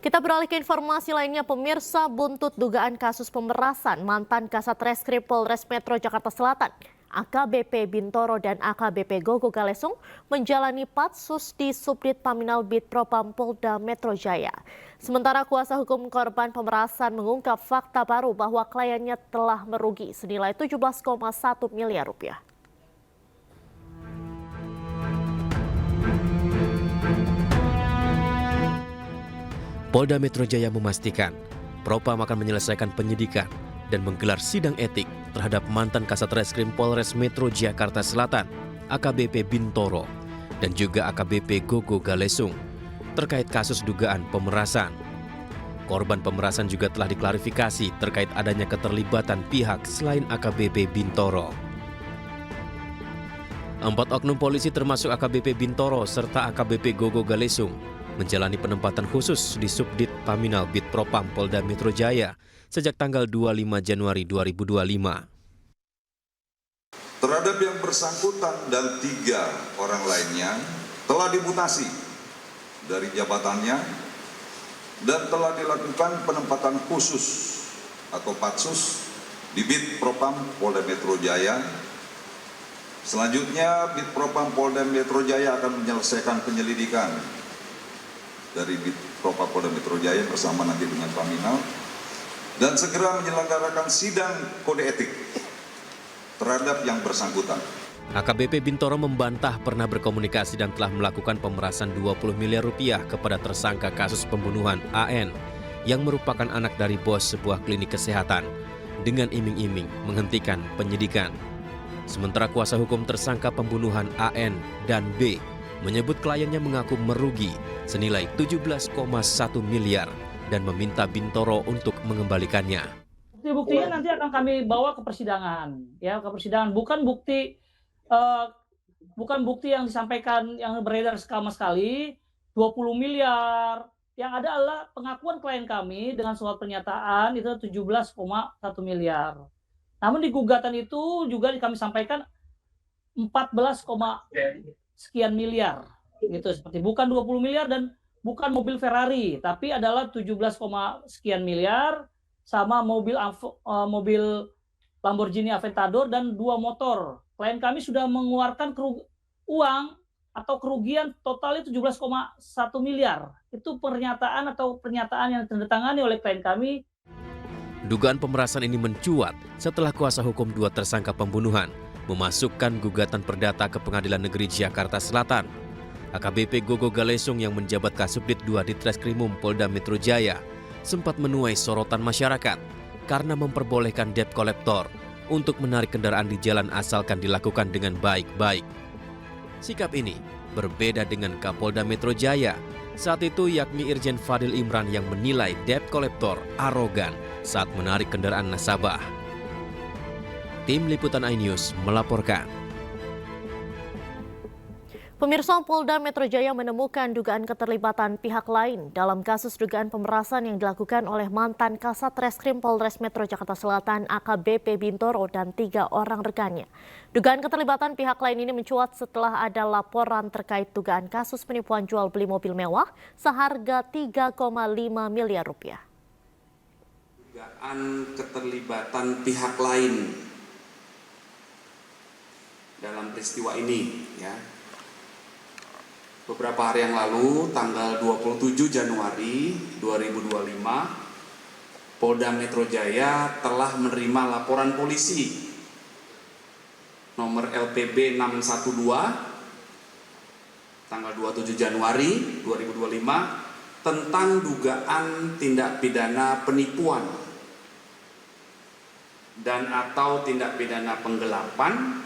Kita beralih ke informasi lainnya, pemirsa. Buntut dugaan kasus pemerasan mantan Kasat Reskrim Polres Metro Jakarta Selatan, AKBP Bintoro dan AKBP Gogo Galesung menjalani patsus di Subdit Paminal Bid Propam Polda Metro Jaya. Sementara kuasa hukum korban pemerasan mengungkap fakta baru bahwa kliennya telah merugi senilai 17,1 miliar rupiah. Polda Metro Jaya memastikan Propam akan menyelesaikan penyidikan dan menggelar sidang etik terhadap mantan Kasat Reskrim Polres Metro Jakarta Selatan, AKBP Bintoro, dan juga AKBP Gogo Galesung terkait kasus dugaan pemerasan. Korban pemerasan juga telah diklarifikasi terkait adanya keterlibatan pihak selain AKBP Bintoro. 4 oknum polisi termasuk AKBP Bintoro serta AKBP Gogo Galesung menjalani penempatan khusus di Subdit Paminal Bid Propam Polda Metro Jaya sejak tanggal 25 Januari 2025. Terhadap yang bersangkutan dan 3 orang lainnya telah dimutasi dari jabatannya dan telah dilakukan penempatan khusus atau patsus di Bid Propam Polda Metro Jaya. Selanjutnya Bid Propam Polda Metro Jaya akan menyelesaikan penyelidikan dari Bid Propam Polda Metro Jaya bersama nanti dengan Paminal dan segera menyelenggarakan sidang kode etik terhadap yang bersangkutan. AKBP Bintoro membantah pernah berkomunikasi dan telah melakukan pemerasan 20 miliar rupiah kepada tersangka kasus pembunuhan AN yang merupakan anak dari bos sebuah klinik kesehatan dengan iming-iming menghentikan penyidikan. Sementara kuasa hukum tersangka pembunuhan AN dan B menyebut kliennya mengaku merugi senilai 17,1 miliar dan meminta Bintoro untuk mengembalikannya. Bukti-buktinya nanti akan kami bawa ke persidangan, ya, ke persidangan. Bukan bukti yang disampaikan yang beredar sama sekali 20 miliar. Yang ada adalah pengakuan klien kami dengan surat pernyataan itu 17,1 miliar. Namun di gugatan itu juga kami sampaikan 14, sekian miliar gitu, seperti bukan 20 miliar dan bukan mobil Ferrari tapi adalah 17, sekian miliar sama mobil Lamborghini Aventador dan 2 motor. Klien kami sudah mengeluarkan uang atau kerugian totalnya 17,1 miliar. Itu pernyataan yang ditandatangani oleh klien kami. Dugaan pemerasan ini mencuat setelah kuasa hukum 2 tersangka pembunuhan memasukkan gugatan perdata ke Pengadilan Negeri Jakarta Selatan. AKBP Gogo Galesung yang menjabat Kasubdit 2 Ditreskrimum Polda Metro Jaya sempat menuai sorotan masyarakat karena memperbolehkan debt collector untuk menarik kendaraan di jalan asalkan dilakukan dengan baik-baik. Sikap ini berbeda dengan Kapolda Metro Jaya saat itu, yakni Irjen Fadil Imran yang menilai debt collector arogan saat menarik kendaraan nasabah. Tim Liputan iNews melaporkan. Pemirsa, Polda Metro Jaya menemukan dugaan keterlibatan pihak lain dalam kasus dugaan pemerasan yang dilakukan oleh mantan Kasat Reskrim Polres Metro Jakarta Selatan AKBP Bintoro dan 3 orang rekannya. Dugaan keterlibatan pihak lain ini mencuat setelah ada laporan terkait dugaan kasus penipuan jual beli mobil mewah seharga 3,5 miliar rupiah. Dugaan keterlibatan pihak lain dalam peristiwa ini, ya. Beberapa hari yang lalu, tanggal 27 Januari 2025, Polda Metro Jaya telah menerima laporan polisi nomor LPB 612 tanggal 27 Januari 2025 tentang dugaan tindak pidana penipuan dan atau tindak pidana penggelapan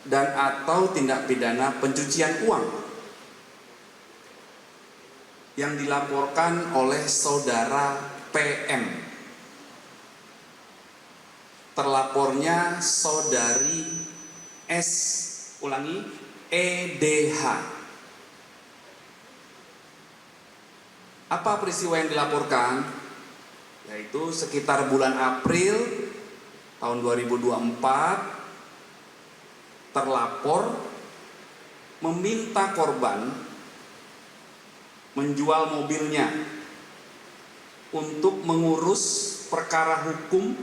dan atau tindak pidana pencucian uang yang dilaporkan oleh saudara PM. Terlapornya saudari S, EDH. Apa peristiwa yang dilaporkan? Yaitu sekitar bulan April tahun 2024 terlapor meminta korban menjual mobilnya untuk mengurus perkara hukum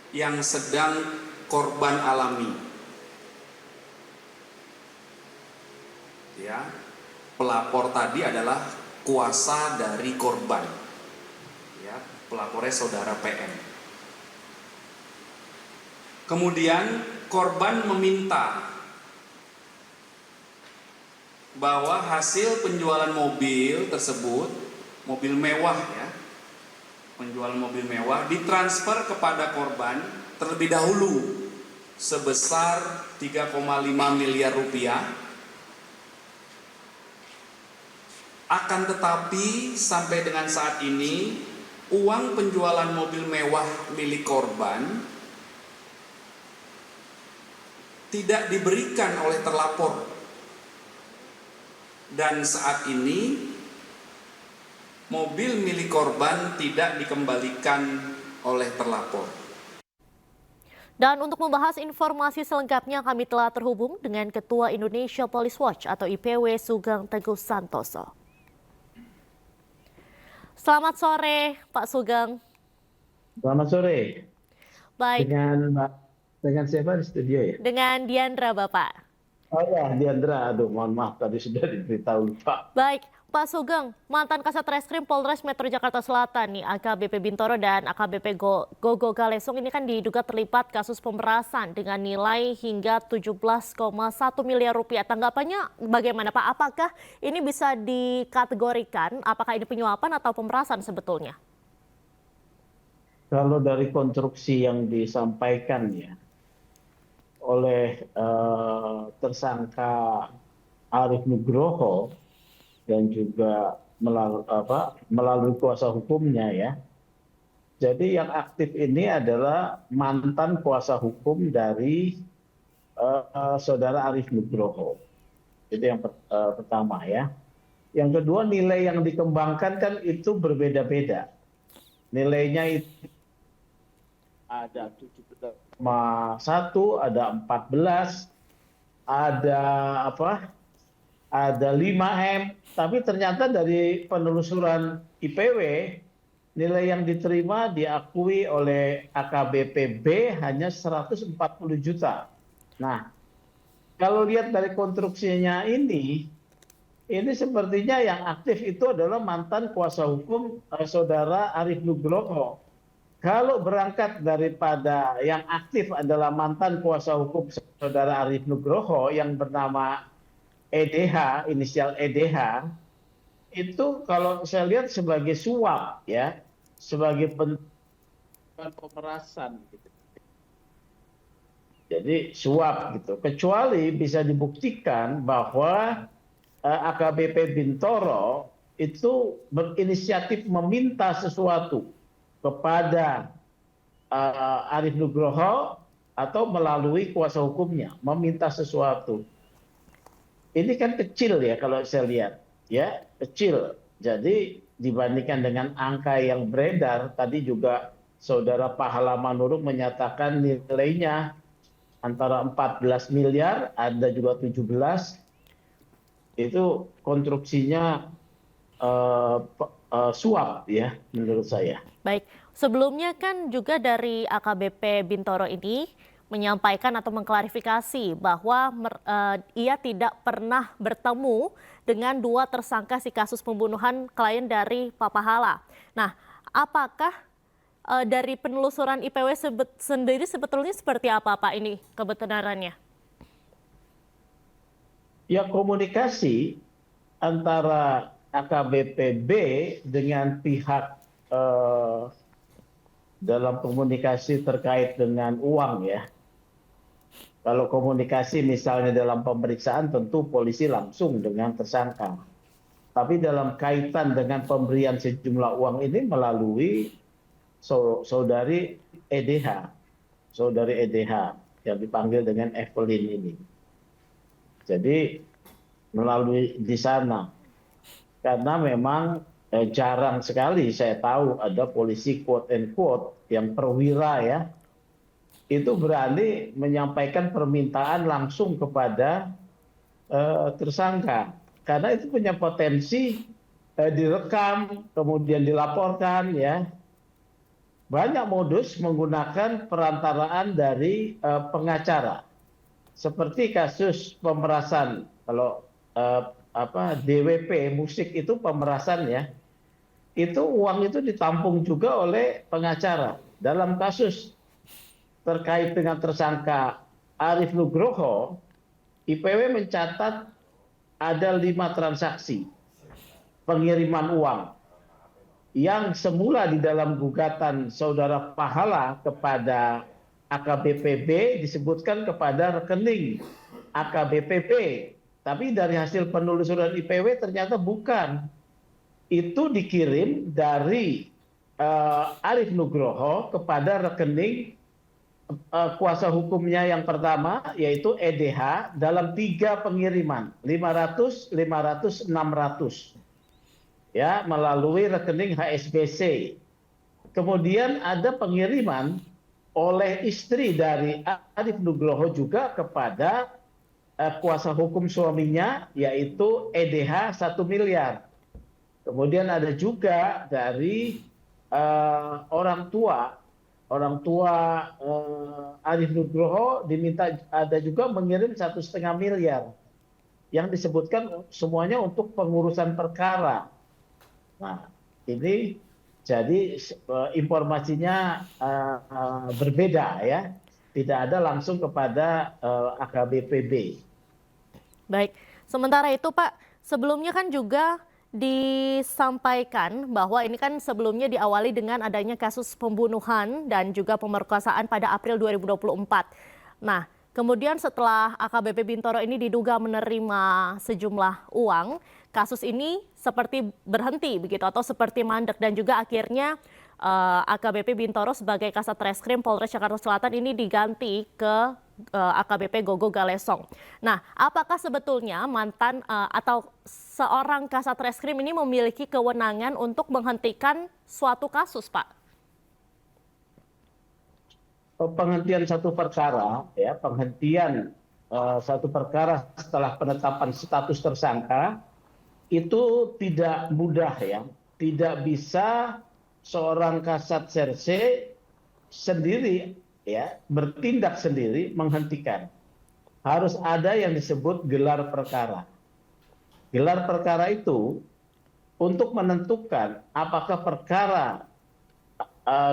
yang sedang korban alami. Ya, pelapor tadi adalah kuasa dari korban. Ya, pelapornya saudara PM. Kemudian korban meminta bahwa hasil penjualan mobil tersebut, mobil mewah ya, penjualan mobil mewah ditransfer kepada korban terlebih dahulu sebesar 3,5 miliar rupiah. Akan tetapi sampai dengan saat ini uang penjualan mobil mewah milik korban tidak diberikan oleh terlapor. Dan saat ini mobil milik korban tidak dikembalikan oleh terlapor. Dan untuk membahas informasi selengkapnya kami telah terhubung dengan Ketua Indonesia Police Watch atau IPW Sugeng Teguh Santoso. Selamat sore Pak Sugeng. Selamat sore. Baik. Dengan siapa di studio ya? Dengan Diandra Bapak. Oh ya, Diandra. Aduh, mohon maaf tadi sudah diberitahu lupa. Baik, Pak Sugeng, mantan Kasat Reskrim Polres Metro Jakarta Selatan nih AKBP Bintoro dan AKBP Gogo Galesung ini kan diduga terlibat kasus pemerasan dengan nilai hingga 17,1 miliar rupiah. Tanggapannya bagaimana Pak? Apakah ini bisa dikategorikan apakah ini penyuapan atau pemerasan sebetulnya? Kalau dari konstruksi yang disampaikan ya oleh tersangka Arief Nugroho dan juga melalui kuasa hukumnya ya. Jadi yang aktif ini adalah mantan kuasa hukum dari saudara Arief Nugroho. Itu yang pertama ya. Yang kedua, nilai yang dikembangkan kan itu berbeda-beda. Nilainya itu ada 17,1, ada 14, ada 5M, tapi ternyata dari penelusuran IPW nilai yang diterima diakui oleh AKBP B hanya 140 juta. Nah, kalau lihat dari konstruksinya ini sepertinya yang aktif itu adalah mantan kuasa hukum saudara Arief Nugroho. Kalau berangkat daripada yang aktif adalah mantan kuasa hukum saudara Arief Nugroho yang bernama EDH, inisial EDH, itu kalau saya lihat sebagai suap ya, sebagai pemerasan gitu. Jadi suap gitu. Kecuali bisa dibuktikan bahwa AKBP Bintoro itu berinisiatif meminta sesuatu kepada Arief Nugroho atau melalui kuasa hukumnya meminta sesuatu. Ini kan kecil ya kalau saya lihat, ya kecil. Jadi dibandingkan dengan angka yang beredar, tadi juga saudara Pahala Manurung menyatakan nilainya antara 14 miliar, ada juga 17. Itu konstruksinya suap ya menurut saya. Baik, sebelumnya kan juga dari AKBP Bintoro ini menyampaikan atau mengklarifikasi bahwa ia tidak pernah bertemu dengan dua tersangka si kasus pembunuhan klien dari Pak Pahala. Nah, apakah dari penelusuran IPW sendiri sebetulnya seperti apa Pak ini kebenarannya? Ya, komunikasi antara AKBP B dengan pihak dalam komunikasi terkait dengan uang ya. Kalau komunikasi misalnya dalam pemeriksaan tentu polisi langsung dengan tersangka. Tapi dalam kaitan dengan pemberian sejumlah uang ini melalui saudari EDH. Saudari EDH yang dipanggil dengan Evelyn ini. Jadi melalui di sana. Karena memang jarang sekali saya tahu ada polisi quote and quote yang perwira ya. Itu berani menyampaikan permintaan langsung kepada tersangka. Karena itu punya potensi direkam, kemudian dilaporkan, ya. Banyak modus menggunakan perantaraan dari pengacara. Seperti kasus pemerasan, kalau DWP musik itu pemerasan, ya. Itu uang itu ditampung juga oleh pengacara. Dalam kasus terkait dengan tersangka Arief Nugroho, IPW mencatat ada 5 transaksi pengiriman uang yang semula di dalam gugatan saudara Pahala kepada AKBP disebutkan kepada rekening AKBP, tapi dari hasil penelusuran IPW ternyata bukan. Itu dikirim dari Arief Nugroho kepada rekening kuasa hukumnya yang pertama, yaitu EDH, dalam 3 pengiriman, 500, 500, 600. Ya, melalui rekening HSBC. Kemudian ada pengiriman oleh istri dari Arief Nugroho juga kepada kuasa hukum suaminya, yaitu EDH 1 miliar. Kemudian ada juga dari orang tua Arief Nugroho diminta ada juga mengirim 1,5 miliar yang disebutkan semuanya untuk pengurusan perkara. Nah, ini jadi informasinya berbeda, ya, tidak ada langsung kepada AKBPB. Baik, sementara itu Pak, sebelumnya kan juga disampaikan bahwa ini kan sebelumnya diawali dengan adanya kasus pembunuhan dan juga pemerkosaan pada April 2024. Nah, kemudian setelah AKBP Bintoro ini diduga menerima sejumlah uang, kasus ini seperti berhenti begitu atau seperti mandek, dan juga akhirnya AKBP Bintoro sebagai Kasat Reskrim Polres Jakarta Selatan ini diganti ke AKBP Gogo Galesong. Nah, apakah sebetulnya mantan atau seorang Kasat Reskrim ini memiliki kewenangan untuk menghentikan suatu kasus, Pak? Penghentian satu perkara, ya, penghentian satu perkara setelah penetapan status tersangka itu tidak mudah, ya. Tidak bisa seorang Kasat Serse sendiri, ya, bertindak sendiri menghentikan. Harus ada yang disebut gelar perkara. Gelar perkara itu untuk menentukan apakah perkara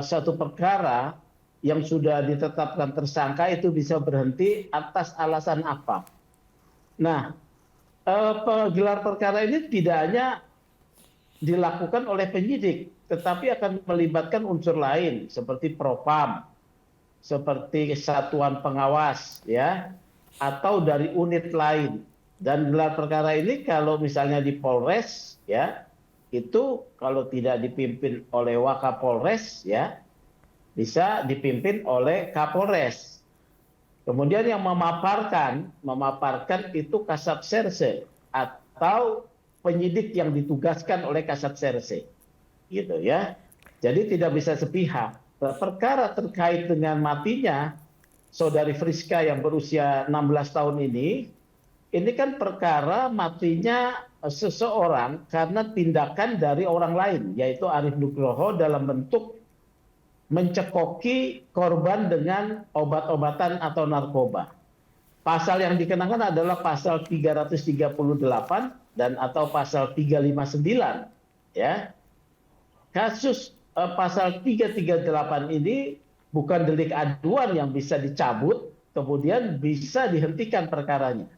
satu perkara yang sudah ditetapkan tersangka itu bisa berhenti atas alasan apa. Nah, gelar perkara ini tidak hanya dilakukan oleh penyidik, tetapi akan melibatkan unsur lain seperti Propam, seperti satuan pengawas, ya, atau dari unit lain. Dan gelar perkara ini kalau misalnya di Polres, ya, itu kalau tidak dipimpin oleh Wakapolres, ya, bisa dipimpin oleh Kapolres. Kemudian yang memaparkan itu Kasat Serse atau penyidik yang ditugaskan oleh Kasat Serse, gitu, ya. Jadi tidak bisa sepihak. Perkara terkait dengan matinya saudari Friska yang berusia 16 tahun ini kan perkara matinya seseorang karena tindakan dari orang lain, yaitu Arief Nugroho dalam bentuk mencekoki korban dengan obat-obatan atau narkoba. Pasal yang dikenakan adalah pasal 338 dan atau pasal 359, ya. Kasus pasal 338 ini bukan delik aduan yang bisa dicabut kemudian bisa dihentikan perkaranya.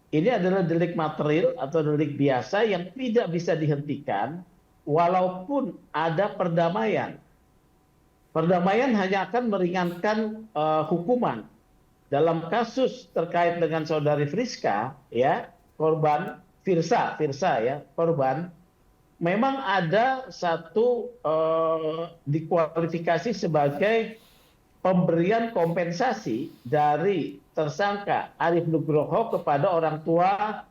Ini adalah delik material atau delik biasa yang tidak bisa dihentikan walaupun ada perdamaian. Perdamaian hanya akan meringankan hukuman. Dalam kasus terkait dengan saudari Friska, ya, korban Firsa, ya, korban, memang ada satu dikualifikasi sebagai pemberian kompensasi dari tersangka Arief Nugroho kepada orang tua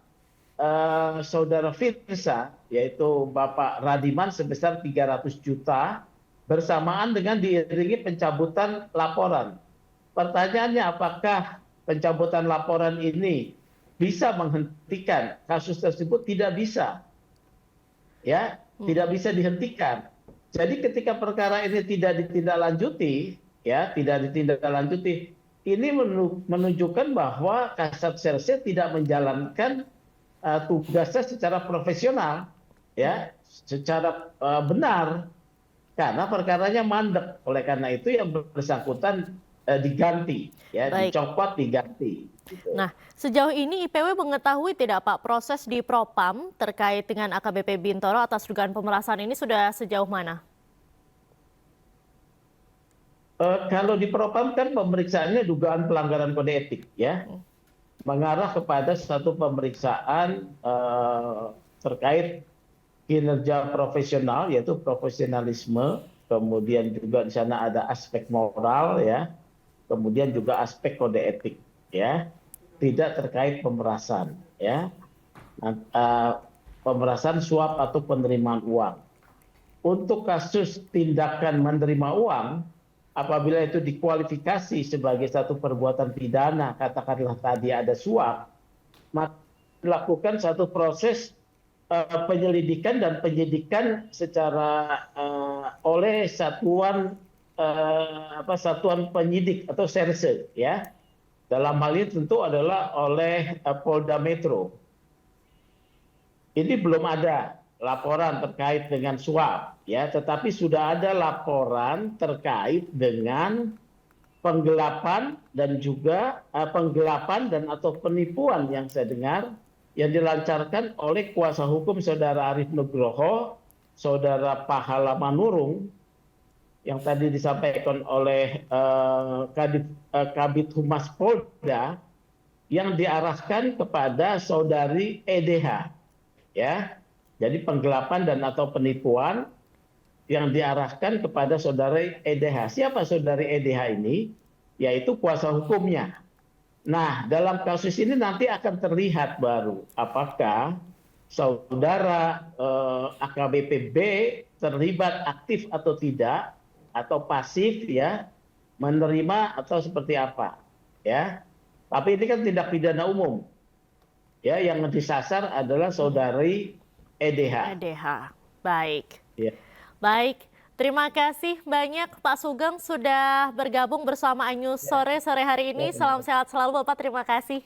saudara Firsa, yaitu Bapak Radiman sebesar 300 juta, bersamaan dengan diiringi pencabutan laporan. Pertanyaannya, apakah pencabutan laporan ini bisa menghentikan kasus tersebut? Tidak bisa. ya, tidak bisa dihentikan. Jadi ketika perkara ini tidak ditindaklanjuti, ya, tidak ditindaklanjuti, ini menunjukkan bahwa Kasat Serse tidak menjalankan tugasnya secara profesional, ya, secara benar, karena perkaranya mandek. Oleh karena itu yang bersangkutan diganti, ya, Baik. dicopot, diganti. Gitu. Nah, sejauh ini IPW mengetahui tidak Pak proses di Propam terkait dengan AKBP Bintoro atas dugaan pemerasan ini sudah sejauh mana? Kalau di Propam kan pemeriksaannya dugaan pelanggaran kode etik, ya, mengarah kepada satu pemeriksaan terkait kinerja profesional, yaitu profesionalisme, kemudian juga di sana ada aspek moral, ya, kemudian juga aspek kode etik, ya, tidak terkait pemerasan, ya, pemerasan suap atau penerimaan uang. Untuk kasus tindakan menerima uang, apabila itu dikualifikasi sebagai satu perbuatan pidana, katakanlah tadi ada suap, maka dilakukan satu proses penyelidikan dan penyidikan secara oleh satuan satuan penyidik atau serse, ya. Dalam hal ini tentu adalah oleh Polda Metro. Ini belum ada laporan terkait dengan suap, ya, tetapi sudah ada laporan terkait dengan penggelapan dan juga penggelapan dan atau penipuan yang saya dengar yang dilancarkan oleh kuasa hukum saudara Arief Nugroho, saudara Pahala Manurung, yang tadi disampaikan oleh Kabid Humas Polda, yang diarahkan kepada saudari EDH, ya. Jadi penggelapan dan atau penipuan yang diarahkan kepada saudari EDH. Siapa saudari EDH ini? Yaitu kuasa hukumnya. Nah, dalam kasus ini nanti akan terlihat baru apakah saudara AKBP B terlibat aktif atau tidak, atau pasif, ya, menerima atau seperti apa, ya. Tapi ini kan tindak pidana umum, ya, yang disasar adalah saudari EDH. EDH. Baik. Ya. Baik. Terima kasih banyak Pak Sugeng sudah bergabung bersama Anyus sore hari ini. Salam sehat selalu Bapak, terima kasih.